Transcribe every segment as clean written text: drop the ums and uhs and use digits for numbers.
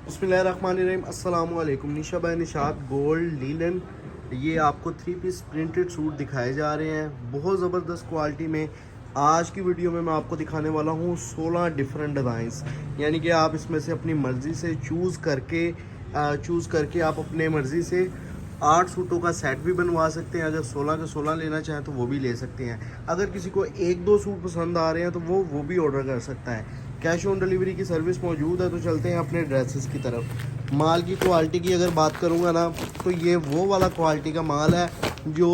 बिस्मिल्लाहिर्रहमानिर्रहीम। अस्सलाम वालेकुम। निशा बाय निशात गोल्ड लीलन, ये आपको 3 पीस प्रिंटेड सूट दिखाए जा रहे हैं बहुत ज़बरदस्त क्वालिटी में। आज की वीडियो में मैं आपको दिखाने वाला हूँ 16 डिफरेंट डिज़ाइंस, यानी कि आप इसमें से अपनी मर्ज़ी से चूज़ करके आप अपने मर्ज़ी से 8 सूटों का सेट भी बनवा सकते हैं। अगर 16 के 16 लेना चाहें तो वो भी ले सकते हैं। अगर किसी को 1-2 सूट पसंद आ रहे हैं तो वो भी ऑर्डर कर सकता है। कैश ऑन डिलीवरी की सर्विस मौजूद है। तो चलते हैं अपने ड्रेसेस की तरफ। माल की क्वालिटी की अगर बात करूँगा ना, तो ये वो वाला क्वालिटी का माल है जो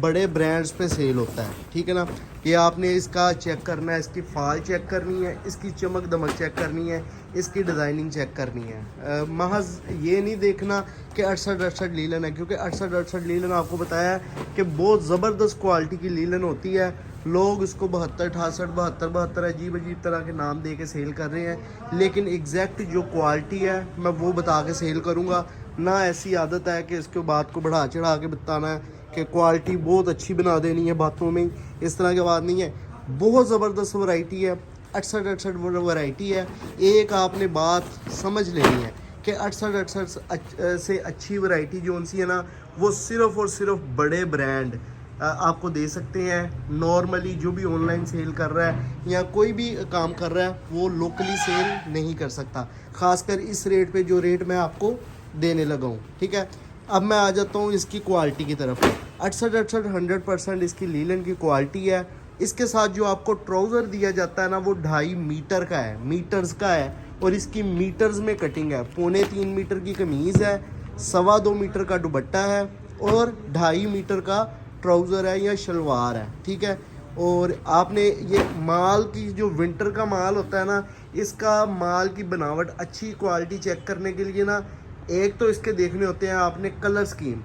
बड़े ब्रांड्स पे सेल होता है, ठीक है ना। ये आपने इसका चेक करना है, इसकी फाल चेक करनी है, इसकी चमक दमक चेक करनी है, इसकी डिज़ाइनिंग चेक करनी है। महज ये नहीं देखना कि 68 लीलन है, क्योंकि 68 लीलन आपको बताया है कि बहुत ज़बरदस्त क्वालिटी की लीलन होती है। लोग इसको 72, 68, 72 अजीब अजीब तरह के नाम दे के सेल कर रहे हैं, लेकिन एग्जैक्ट जो क्वालिटी है मैं वो बता के सेल करूँगा ना। ऐसी आदत है कि इसके बात को बढ़ा चढ़ा के बताना है कि क्वालिटी बहुत अच्छी बना देनी है बातों में, इस तरह की बात नहीं है। बहुत ज़बरदस्त वैरायटी है, 68 वैरायटी है। एक आपने बात समझ लेनी है कि 68 से अच्छी वैरायटी जो उनसी है ना, वो सिर्फ़ और सिर्फ बड़े ब्रांड आपको दे सकते हैं। नॉर्मली जो भी ऑनलाइन सेल कर रहा है या कोई भी काम कर रहा है वो लोकली सेल नहीं कर सकता, ख़ासकर इस रेट पे जो रेट मैं आपको देने लगा हूँ, ठीक है। अब मैं आ जाता हूँ इसकी क्वालिटी की तरफ। 68 100% इसकी लीलन की क्वालिटी है। इसके साथ जो आपको ट्राउज़र दिया जाता है ना, वो 2.5 मीटर का है, मीटर्स का है, और इसकी मीटर्स में कटिंग है। 3.25 मीटर की कमीज़ है, 2.25 मीटर का दुपट्टा है और 2.5 मीटर का ट्राउज़र है या शलवार है, ठीक है। और आपने ये माल की जो विंटर का माल होता है ना, इसका माल की बनावट अच्छी क्वालिटी चेक करने के लिए ना, एक तो इसके देखने होते हैं आपने कलर स्कीम,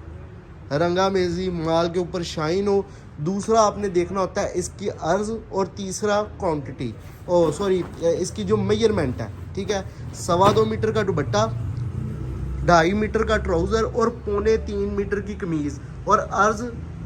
रंगामेजी, माल के ऊपर शाइन हो। दूसरा आपने देखना होता है इसकी अर्ज़, और तीसरा क्वांटिटी, इसकी जो मेजरमेंट है, ठीक है। 2.25 मीटर का दुपट्टा, 2.5 मीटर का ट्राउज़र और 3.25 मीटर की कमीज़, और अर्ज़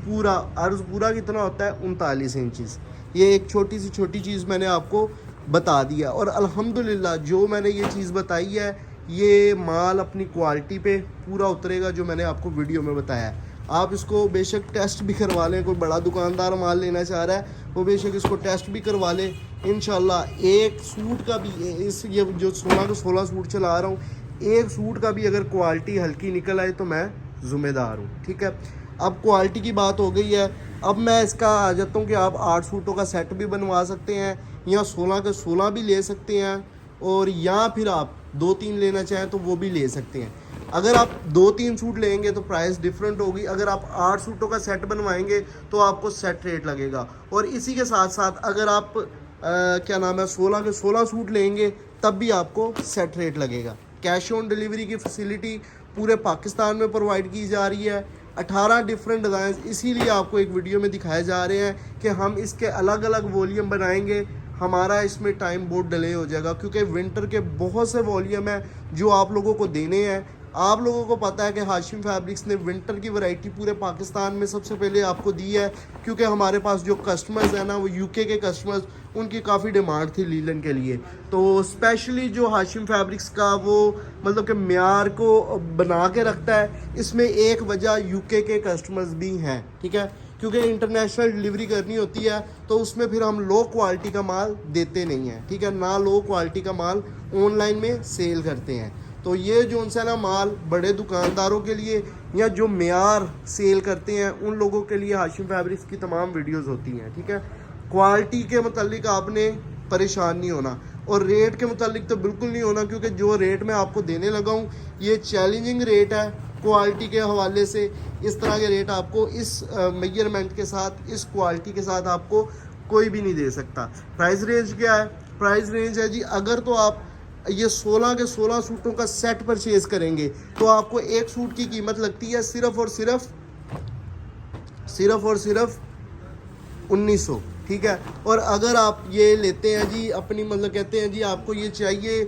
पूरा कितना होता है 39 इंचज़। ये एक छोटी सी छोटी चीज़ मैंने आपको बता दिया, और अल्हम्दुलिल्लाह जो मैंने ये चीज़ बताई है, ये माल अपनी क्वालिटी पे पूरा उतरेगा जो मैंने आपको वीडियो में बताया है। आप इसको बेशक टेस्ट भी करवा लें, कोई बड़ा दुकानदार माल लेना चाह रहा है वो बेशक इसको टेस्ट भी करवा ले। इंशाल्लाह एक सूट का भी, ये जो 16 के 16 सूट चला रहा हूँ, एक सूट का भी अगर क्वालिटी हल्की निकल आए तो मैं ज़िम्मेदार हूँ, ठीक है। अब क्वालिटी की बात हो गई है, अब मैं इसका आ जाता हूँ कि आप 8 सूटों का सेट भी बनवा सकते हैं, या 16 के 16 भी ले सकते हैं, और या फिर आप 2-3 लेना चाहें तो वो भी ले सकते हैं। अगर आप 2-3 सूट लेंगे तो प्राइस डिफरेंट होगी। अगर आप 8 सूटों का सेट बनवाएंगे तो आपको सेट रेट लगेगा। और इसी के साथ साथ अगर आप क्या नाम है 16 के 16 सूट लेंगे तब भी आपको सेट रेट लगेगा। कैश ऑन डिलीवरी की फैसिलिटी पूरे पाकिस्तान में प्रोवाइड की जा रही है। 18 डिफरेंट डिज़ाइन इसीलिए आपको एक वीडियो में दिखाए जा रहे हैं कि हम इसके अलग अलग वॉल्यूम बनाएंगे। हमारा इसमें टाइम बहुत डिले हो जाएगा, क्योंकि विंटर के बहुत से वॉल्यूम है जो आप लोगों को देने हैं। आप लोगों को पता है कि हाशिम फैब्रिक्स ने विंटर की वैरायटी पूरे पाकिस्तान में सबसे पहले आपको दी है, क्योंकि हमारे पास जो कस्टमर्स हैं ना, वो यूके के कस्टमर्स, उनकी काफ़ी डिमांड थी लीलन के लिए। तो स्पेशली जो हाशिम फैब्रिक्स का वो मतलब कि म्यार को बना के रखता है, इसमें एक वजह यूके के कस्टमर्स भी हैं, ठीक है। क्योंकि इंटरनेशनल डिलीवरी करनी होती है तो उसमें फिर हम लो क्वालिटी का माल देते नहीं हैं, ठीक है ना। लो क्वालिटी का माल ऑनलाइन में सेल करते हैं। तो ये जो उनसे ना माल बड़े दुकानदारों के लिए या जो म्यार सेल करते हैं उन लोगों के लिए हाशिम फैब्रिक्स की तमाम वीडियोस होती हैं, ठीक है। क्वालिटी के मुतालिक आपने परेशान नहीं होना, और रेट के मुतालिक तो बिल्कुल नहीं होना, क्योंकि जो रेट मैं आपको देने लगा हूँ ये चैलेंजिंग रेट है क्वालिटी के हवाले से। इस तरह के रेट आपको इस मेजरमेंट के साथ, इस क्वालिटी के साथ आपको कोई भी नहीं दे सकता। प्राइस रेंज क्या है? प्राइस रेंज है जी, अगर तो आप ये 16 के 16 सूटों का सेट परचेज करेंगे तो आपको एक सूट की कीमत लगती है सिर्फ और सिर्फ 1900, ठीक है। और अगर आप ये लेते हैं जी अपनी, मतलब कहते हैं जी आपको ये चाहिए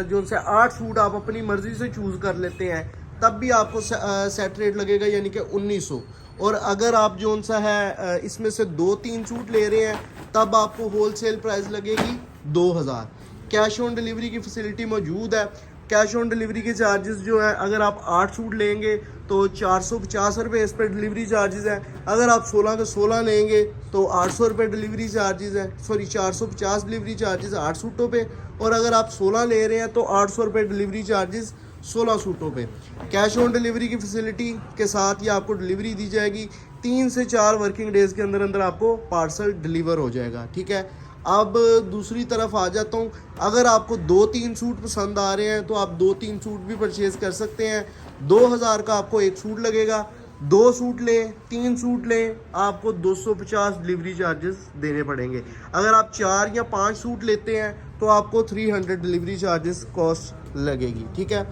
जो से 8 सूट आप अपनी मर्ज़ी से चूज़ कर लेते हैं, तब भी आपको सेट रेट लगेगा, यानी कि 1900। और अगर आप जो सा है इसमें से 2-3 सूट ले रहे हैं तब आपको होल सेल प्राइस लगेगी 2000। कैश ऑन डिलीवरी की फैसिलिटी मौजूद है। कैश ऑन डिलीवरी के चार्जेस जो है, अगर आप 8 सूट लेंगे तो 450 रुपये इस पर डिलीवरी चार्जेस है। अगर आप 16 के 16 लेंगे तो 800 रुपये डिलीवरी चार्जेस है, सॉरी 450 डिलीवरी चार्जेस 8 सूटों पे। और अगर आप 16 ले रहे हैं तो 800 रुपये डिलीवरी चार्जेस 16 सूटों पे। कैश ऑन डिलीवरी की फैसिलिटी के साथ ये आपको डिलीवरी दी जाएगी। 3 से 4 वर्किंग डेज़ के अंदर अंदर आपको पार्सल डिलीवर हो जाएगा, ठीक है। अब दूसरी तरफ आ जाता हूँ, अगर आपको 2-3 सूट पसंद आ रहे हैं तो आप 2-3 सूट भी परचेज़ कर सकते हैं। 2000 का आपको एक सूट लगेगा। 2 सूट लें, 3 सूट लें, आपको 250 डिलीवरी चार्जेस देने पड़ेंगे। अगर आप 4 या 5 सूट लेते हैं तो आपको 300 डिलीवरी चार्जेस कॉस्ट लगेगी, ठीक है।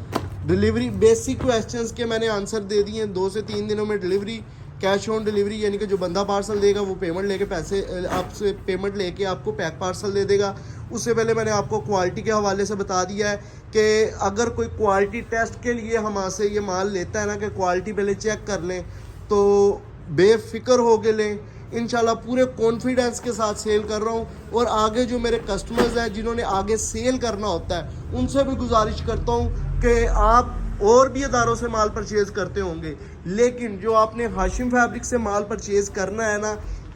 डिलीवरी बेसिक क्वेश्चंस के मैंने आंसर दे दिए हैं। 2 से 3 दिनों में डिलीवरी। कैश ऑन डिलीवरी यानी कि जो बंदा पार्सल देगा वो पेमेंट लेके पैसे आपसे पेमेंट लेके आपको पैक पार्सल दे देगा। उससे पहले मैंने आपको क्वालिटी के हवाले से बता दिया है कि अगर कोई क्वालिटी टेस्ट के लिए हमसे ये माल लेता है ना, कि क्वालिटी पहले चेक कर लें, तो बेफिक्र हो के लें। इंशाल्लाह पूरे कॉन्फिडेंस के साथ सेल कर रहा हूँ। और आगे जो मेरे कस्टमर्स हैं जिन्होंने आगे सेल करना होता है, उनसे भी गुजारिश करता हूँ कि आप और भी इदारों से माल परचेज़ करते होंगे, लेकिन जो आपने हाशिम फैब्रिक से माल परचेज़ करना है ना,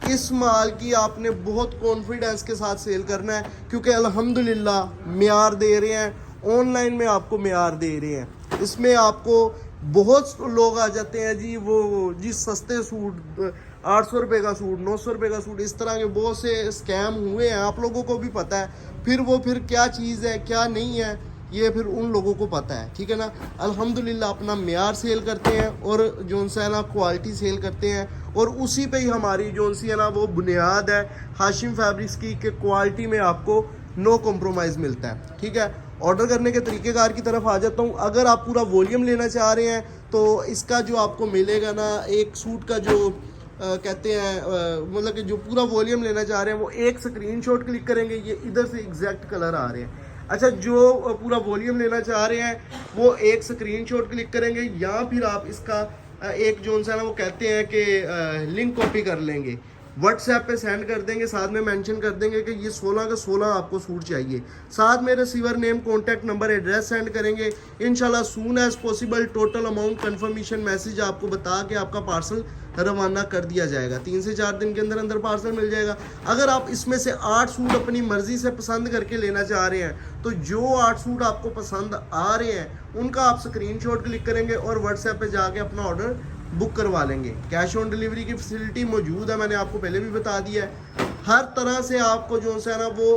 इस माल की आपने बहुत कॉन्फिडेंस के साथ सेल करना है, क्योंकि अल्हम्दुलिल्लाह म्यार दे रहे हैं, ऑनलाइन में आपको म्यार दे रहे हैं। इसमें आपको बहुत लोग आ जाते हैं जी, वो जी सस्ते सूट 800 रुपये का सूट, 900 रुपये का सूट, इस तरह के बहुत से स्कैम हुए हैं, आप लोगों को भी पता है। फिर क्या चीज़ है क्या नहीं है ये फिर उन लोगों को पता है, ठीक है ना। अल्हम्दुलिल्लाह अपना म्यार सेल करते हैं और जो है ना क्वालिटी सेल करते हैं, और उसी पे ही हमारी जो सी है ना वो बुनियाद है हाशिम फैब्रिक्स की, कि क्वालिटी में आपको नो कॉम्प्रोमाइज़ मिलता है, ठीक है। ऑर्डर करने के तरीक़ेकार की तरफ आ जाता हूँ। अगर आप पूरा वॉल्यूम लेना चाह रहे हैं तो इसका जो आपको मिलेगा ना, एक सूट का जो कहते हैं मतलब कि जो पूरा वॉल्यूम लेना चाह रहे हैं वो एक स्क्रीनशॉट क्लिक करेंगे, ये इधर से एग्जैक्ट कलर आ रहे हैं। अच्छा, जो पूरा वॉल्यूम लेना चाह रहे हैं वो एक स्क्रीनशॉट क्लिक करेंगे, या फिर आप इसका एक जो है ना वो कहते हैं कि लिंक कॉपी कर लेंगे, व्हाट्सएप पे सेंड कर देंगे, साथ में मेंशन कर देंगे कि ये 16 का 16 आपको सूट चाहिए। साथ में receiver name, contact number, address send करेंगे। इंशाल्लाह soon as possible total amount confirmation message आपको बता के आपका पार्सल रवाना कर दिया जाएगा। 3 से 4 दिन के अंदर अंदर पार्सल मिल जाएगा। अगर आप इसमें से 8 सूट अपनी मर्जी से पसंद करके लेना चाह रहे हैं तो जो 8 सूट आपको पसंद आ रहे हैं उनका आप स्क्रीनशॉट क्लिक करेंगे और व्हाट्सएप पे जाके अपना ऑर्डर बुक करवा लेंगे। कैश ऑन डिलीवरी की फैसिलिटी मौजूद है, मैंने आपको पहले भी बता दिया है। हर तरह से आपको जो है ना वो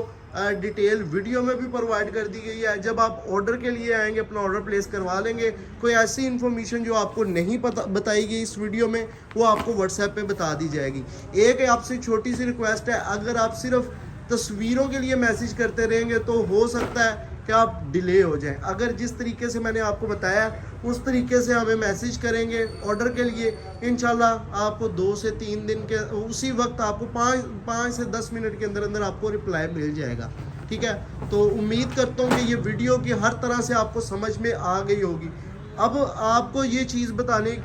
डिटेल वीडियो में भी प्रोवाइड कर दी गई है। जब आप ऑर्डर के लिए आएंगे अपना ऑर्डर प्लेस करवा लेंगे, कोई ऐसी इन्फॉर्मेशन जो आपको नहीं पता बताई गई इस वीडियो में वो आपको व्हाट्सएप पे बता दी जाएगी। एक आपसे छोटी सी रिक्वेस्ट है, अगर आप सिर्फ तस्वीरों के लिए मैसेज करते रहेंगे तो हो सकता है कि आप डिले हो जाएं। अगर जिस तरीके से मैंने आपको बताया उस तरीके से हमें मैसेज करेंगे ऑर्डर के लिए, इंशाल्लाह आपको 2 से 3 दिन के उसी वक्त आपको 5 से 10 मिनट के अंदर अंदर आपको रिप्लाई मिल जाएगा, ठीक है। तो उम्मीद करता हूँ कि ये वीडियो की हर तरह से आपको समझ में आ गई होगी। अब आपको ये चीज़ बताने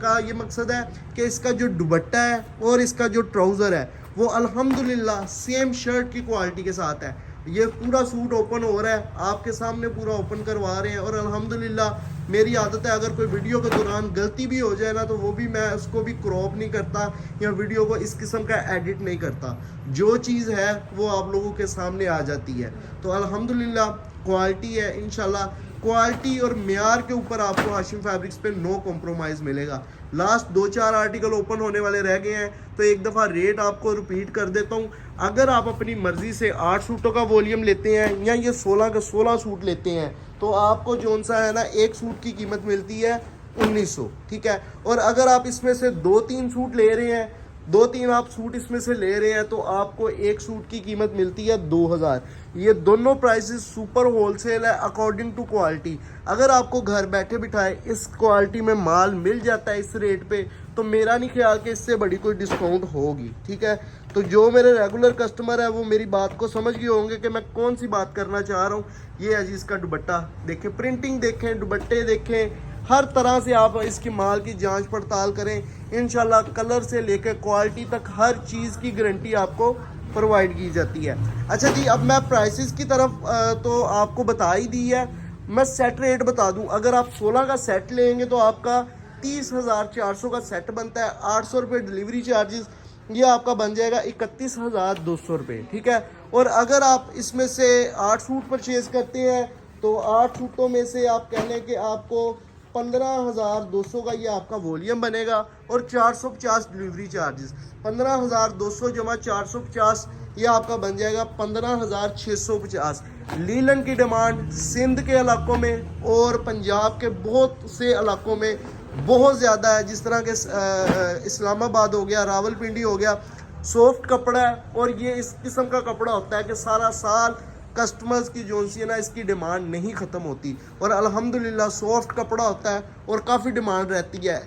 का ये मकसद है कि इसका जो दुपट्टा है और इसका जो ट्राउज़र है वो अल्हम्दुलिल्लाह सेम शर्ट की क्वालिटी के साथ है। ये पूरा सूट ओपन हो रहा है, आपके सामने पूरा ओपन करवा रहे हैं। और अल्हम्दुलिल्लाह मेरी आदत है, अगर कोई वीडियो के दौरान गलती भी हो जाए ना तो वो भी मैं उसको भी क्रॉप नहीं करता या वीडियो को इस किस्म का एडिट नहीं करता। जो चीज़ है वो आप लोगों के सामने आ जाती है। तो अल्हम्दुलिल्लाह क्वालिटी है, इंशाल्लाह क्वालिटी और म्यार के ऊपर आपको हाशिम फैब्रिक्स पे नो कॉम्प्रोमाइज़ मिलेगा। लास्ट 2-4 आर्टिकल ओपन होने वाले रह गए हैं, तो एक दफ़ा रेट आपको रिपीट कर देता हूँ। अगर आप अपनी मर्ज़ी से 8 सूटों का वॉल्यूम लेते हैं या ये 16 के 16 सूट लेते हैं तो आपको जोन सा है ना एक सूट की कीमत मिलती है 1900, ठीक है। और अगर आप इसमें से 2-3 सूट ले रहे हैं, 2-3 आप सूट इसमें से ले रहे हैं तो आपको एक सूट की कीमत मिलती है 2000। ये दोनों प्राइसेस सुपर होलसेल है अकॉर्डिंग टू क्वालिटी। अगर आपको घर बैठे बिठाए इस क्वालिटी में माल मिल जाता है इस रेट पे, तो मेरा नहीं ख्याल कि इससे बड़ी कोई डिस्काउंट होगी, ठीक है। तो जो मेरे रेगुलर कस्टमर है वो मेरी बात को समझ गए होंगे कि मैं कौन सी बात करना चाह रहा हूँ। ये है जी इसका दुपट्टा देखें, प्रिंटिंग देखें, दुपट्टे देखें, हर तरह से आप इसकी माल की जांच पड़ताल करें। इंशाल्लाह कलर से लेकर क्वालिटी तक हर चीज़ की गारंटी आपको प्रोवाइड की जाती है। अच्छा जी, अब मैं प्राइसेस की तरफ तो आपको बता ही दी है। मैं सेट रेट बता दूं, अगर आप 16 का सेट लेंगे तो आपका 30,400 का सेट बनता है। 800 रुपये डिलीवरी चार्जेस, ये आपका बन जाएगा 31,200 रुपये, ठीक है। और अगर आप इसमें से 8 सूट परचेज करते हैं तो 8 सूटों में से आप कह लें कि आपको 15,200 का ये आपका वॉल्यूम बनेगा और 450 डिलीवरी चार्जेस। 15,200 जमा 450, ये आपका बन जाएगा 15,650। लीलन की डिमांड सिंध के इलाकों में और पंजाब के बहुत से इलाकों में बहुत ज़्यादा है, जिस तरह के इस्लामाबाद हो गया, रावलपिंडी हो गया। सॉफ्ट कपड़ा है और ये इस किस्म का कपड़ा होता है कि सारा साल कस्टमर्स की जो सी है ना, इसकी डिमांड नहीं ख़त्म होती। और अल्हम्दुलिल्लाह सॉफ्ट कपड़ा होता है और काफ़ी डिमांड रहती है।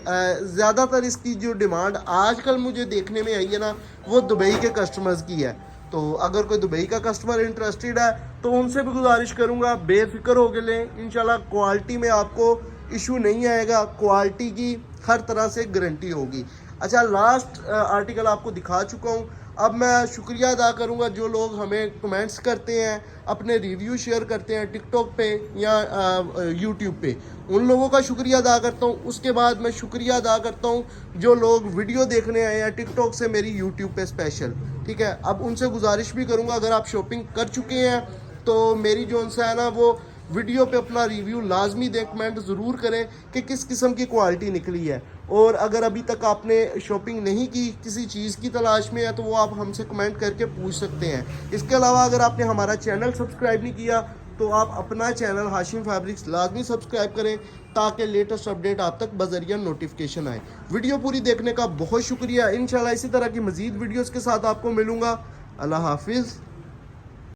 ज़्यादातर इसकी जो डिमांड आजकल मुझे देखने में आई है ना, वो दुबई के कस्टमर्स की है। तो अगर कोई दुबई का कस्टमर इंटरेस्टेड है तो उनसे भी गुजारिश करूँगा बेफिक्र हो के लें। इंशाल्लाह क्वालिटी में आपको इशू नहीं आएगा, क्वालिटी की हर तरह से गारंटी होगी। अच्छा, लास्ट आर्टिकल आपको दिखा चुका हूँ। अब मैं शुक्रिया अदा करूँगा जो लोग हमें कमेंट्स करते हैं, अपने रिव्यू शेयर करते हैं टिकटॉक पे या यूट्यूब पे, उन लोगों का शुक्रिया अदा करता हूँ। उसके बाद मैं शुक्रिया अदा करता हूँ जो लोग वीडियो देखने आए हैं टिकटॉक से मेरी यूट्यूब पे स्पेशल, ठीक है। अब उनसे गुजारिश भी करूँगा, अगर आप शॉपिंग कर चुके हैं तो मेरी जो सा है ना वो वीडियो पे अपना रिव्यू लाजमी दें, कमेंट ज़रूर करें कि किस किस्म की क्वालिटी निकली है। और अगर अभी तक आपने शॉपिंग नहीं की, किसी चीज़ की तलाश में है, तो वो आप हमसे कमेंट करके पूछ सकते हैं। इसके अलावा अगर आपने हमारा चैनल सब्सक्राइब नहीं किया तो आप अपना चैनल हाशिम फैब्रिक्स लाजमी सब्सक्राइब करें ताकि लेटेस्ट अपडेट आप तक बजरिया नोटिफिकेशन आए। वीडियो पूरी देखने का बहुत शुक्रिया। इंशाल्लाह इसी तरह की मज़ीद वीडियोज़ के साथ आपको मिलूँगा। अल्लाह हाफिज़।